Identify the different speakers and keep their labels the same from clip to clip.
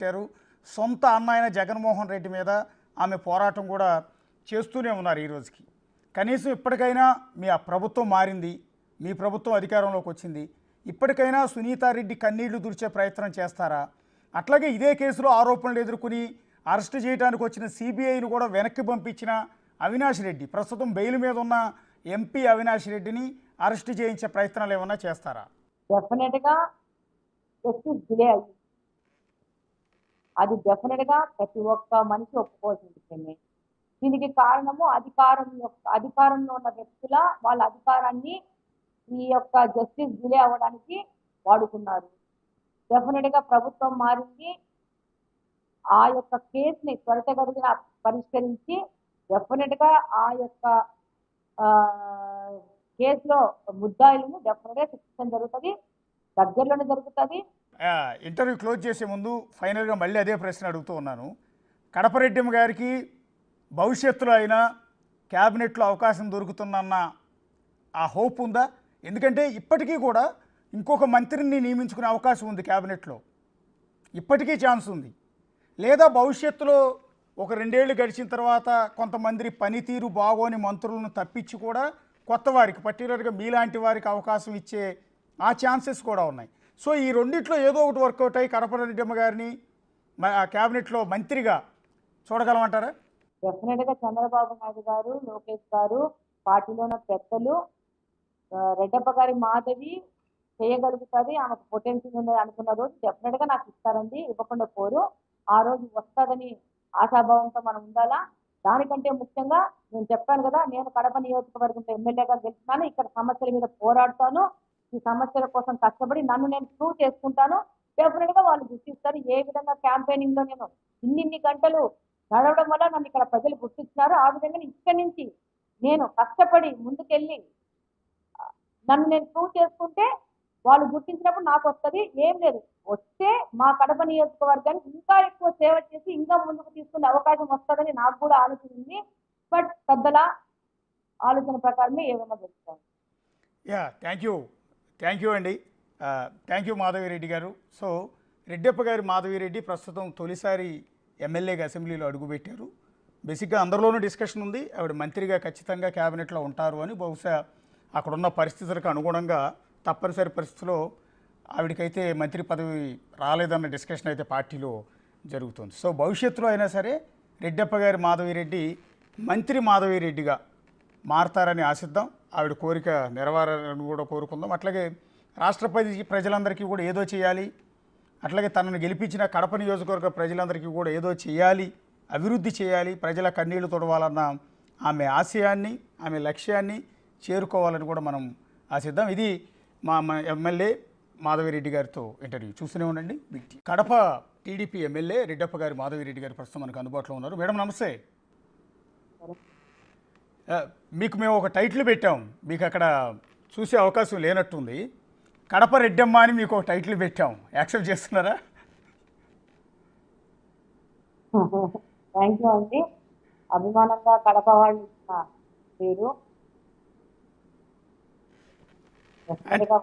Speaker 1: పెట్టారు. సొంత అన్న అయిన జగన్మోహన్ రెడ్డి మీద ఆమె పోరాటం కూడా చేస్తూనే ఉన్నారు ఈ రోజుకి. కనీసం ఇప్పటికైనా మీ ఆ ప్రభుత్వం మారింది, మీ ప్రభుత్వం అధికారంలోకి వచ్చింది, ఇప్పటికైనా సునీతారెడ్డి కన్నీళ్లు తుడిచే ప్రయత్నం చేస్తారా? అట్లాగే ఇదే కేసులో ఆరోపణలు ఎదుర్కొని అరెస్ట్ చేయడానికి వచ్చిన సిబిఐని కూడా వెనక్కి పంపించిన అవినాష్ రెడ్డి, ప్రస్తుతం బెయిల్ మీద ఉన్న ఎంపీ అవినాష్ రెడ్డిని అరెస్ట్ చేయించే ప్రయత్నాలు ఏమన్నా చేస్తారా?
Speaker 2: డెఫినెట్గా జస్టిస్ డిలే అయ్యింది. అది డెఫినెట్గా ప్రతి ఒక్క మనిషి ఒప్పుకోవాల్సిన విషయమే. దీనికి కారణము అధికారంలో ఉన్న వ్యక్తుల వాళ్ళ అధికారాన్ని ఈ యొక్క జస్టిస్ డిలే అవ్వడానికి వాడుకున్నారు. డెఫినెట్గా ప్రభుత్వం మారింది. ఆ యొక్క కేసుని త్వరితగతిన పరిష్కరించి డెఫినెట్గా ఆ యొక్క కేసులో ముద్దాయిలను డెఫినెట్గా శిక్షించడం జరుగుతుంది, దగ్గరలోనే జరుగుతుంది.
Speaker 1: ఇంటర్వ్యూ క్లోజ్ చేసే ముందు ఫైనల్గా మళ్ళీ అదే ప్రశ్న అడుగుతూ ఉన్నాను. కడప రెడ్డమ్మ గారికి భవిష్యత్తులో అయినా క్యాబినెట్లో అవకాశం దొరుకుతుందన్న ఆ హోప్ ఉందా? ఎందుకంటే ఇప్పటికీ కూడా ఇంకొక మంత్రిని నియమించుకునే అవకాశం ఉంది క్యాబినెట్లో, ఇప్పటికీ ఛాన్స్ ఉంది. లేదా భవిష్యత్తులో ఒక 2 ఏళ్ళు గడిచిన తర్వాత కొంతమంది పనితీరు బాగోని మంత్రులను తప్పించి కూడా కొత్త వారికి, పర్టికులర్గా మీలాంటి వారికి అవకాశం ఇచ్చే ఆ ఛాన్సెస్ కూడా ఉన్నాయి. సో ఈ రెండిట్లో ఏదో ఒకటి వర్కౌట్ అయ్యి కడప రెడ్డమ్మ గారిని క్యాబినెట్లో మంత్రిగా చూడగలమంటారా?
Speaker 2: డెఫినెట్గా చంద్రబాబు నాయుడు గారు, లోకేష్ గారు, పార్టీలో ఉన్న పెద్దలు రెడ్డప్ప గారి మాధవి చేయగలుగుతుంది, ఆమెకు పొటెన్షియల్ ఉంది అనుకున్న రోజు డెఫినెట్గా నాకు ఇస్తారండి, ఇవ్వకుండా పోరు. ఆ రోజు వస్తుందని ఆశాభావంతో మనం ఉండాలా. దానికంటే ముఖ్యంగా నేను చెప్పాను కదా, నేను కడప నియోజకవర్గంలో ఎమ్మెల్యేగా గెలిచినాను, ఇక్కడ సమస్యల మీద పోరాడుతాను, ఈ సమస్యల కోసం కష్టపడి నన్ను నేను ప్రూవ్ చేసుకుంటాను. డెఫినెట్గా వాళ్ళు గుర్తిస్తారు. ఏ విధంగా క్యాంపెయినింగ్ లో నేను ఇన్ని గంటలు నడవడం వల్ల నన్ను ఇక్కడ ప్రజలు గుర్తిస్తున్నారు, ఆ విధంగా ఇక్కడి నుంచి నేను కష్టపడి ముందుకెళ్ళి నన్ను నేను ప్రూవ్ చేసుకుంటే వాళ్ళు గుర్తించినప్పుడు నాకు వస్తుంది. ఏం లేదు, వస్తే మా కడప నియోజకవర్గానికి ఇంకా ఎక్కువ సేవ చేసి ఇంకా ముందుకు తీసుకునే అవకాశం వస్తుందని నాకు కూడా ఆలోచన ఉంది. బట్ పెద్దల ఆలోచన ప్రకారమే ఏమైనా చెప్తాను.
Speaker 1: థ్యాంక్ యూ అండి. థ్యాంక్ యూ మాధవిరెడ్డి గారు. సో రెడ్డప్ప గారి మాధవిరెడ్డి ప్రస్తుతం తొలిసారి ఎమ్మెల్యేగా అసెంబ్లీలో అడుగుపెట్టారు. బేసిక్గా అందరిలోనూ డిస్కషన్ ఉంది, ఆవిడ మంత్రిగా ఖచ్చితంగా క్యాబినెట్లో ఉంటారు అని. బహుశా అక్కడున్న పరిస్థితులకు అనుగుణంగా తప్పనిసరి పరిస్థితిలో ఆవిడకైతే మంత్రి పదవి రాలేదన్న డిస్కషన్ అయితే పార్టీలో జరుగుతుంది. సో భవిష్యత్తులో అయినా సరే రెడ్డప్ప గారి మాధవిరెడ్డి మంత్రి మాధవిరెడ్డిగా మారతారని ఆశిద్దాం. ఆవిడ కోరిక నెరవేరాలని కూడా కోరుకుందాం. అట్లాగే రాష్ట్రపతి ప్రజలందరికీ కూడా ఏదో చేయాలి, అట్లాగే తనను గెలిపించిన కడప నియోజకవర్గ ప్రజలందరికీ కూడా ఏదో చేయాలి, అభివృద్ధి చేయాలి, ప్రజల కన్నీళ్లు తొడవాలన్న ఆమె ఆశయాన్ని, ఆమె లక్ష్యాన్ని చేరుకోవాలని కూడా మనం ఆశిద్దాం. ఇది మా ఎమ్మెల్యే మాధవిరెడ్డి గారితో ఇంటర్వ్యూ. చూస్తూనే ఉండండి Big TV. Kadapa TDP MLA Reddappa గారి మాధవిరెడ్డి గారు ప్రస్తుతం మనకు అందుబాటులో ఉన్నారు. మేడం నమస్తే. మీకు మేము ఒక టైటిల్ పెట్టాం, మీకు అక్కడ చూసే అవకాశం లేనట్టుంది. కడప రెడ్డమ్మ అని మీకు ఒక టైటిల్ పెట్టాం, యాక్సెప్ట్ చేస్తున్నారా?
Speaker 2: థ్యాంక్ యూ అండి. అభిమానంగా కడప వాళ్ళు ఇచ్చిన పేరు,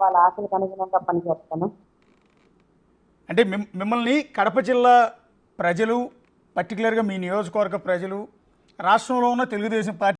Speaker 2: వాళ్ళ ఆశలకు అనుగుణంగా పనిచేస్తాను.
Speaker 1: అంటే మిమ్మల్ని కడప జిల్లా ప్రజలు, పర్టికులర్గా మీ నియోజకవర్గ ప్రజలు, రాష్ట్రంలో ఉన్న తెలుగుదేశం పార్టీ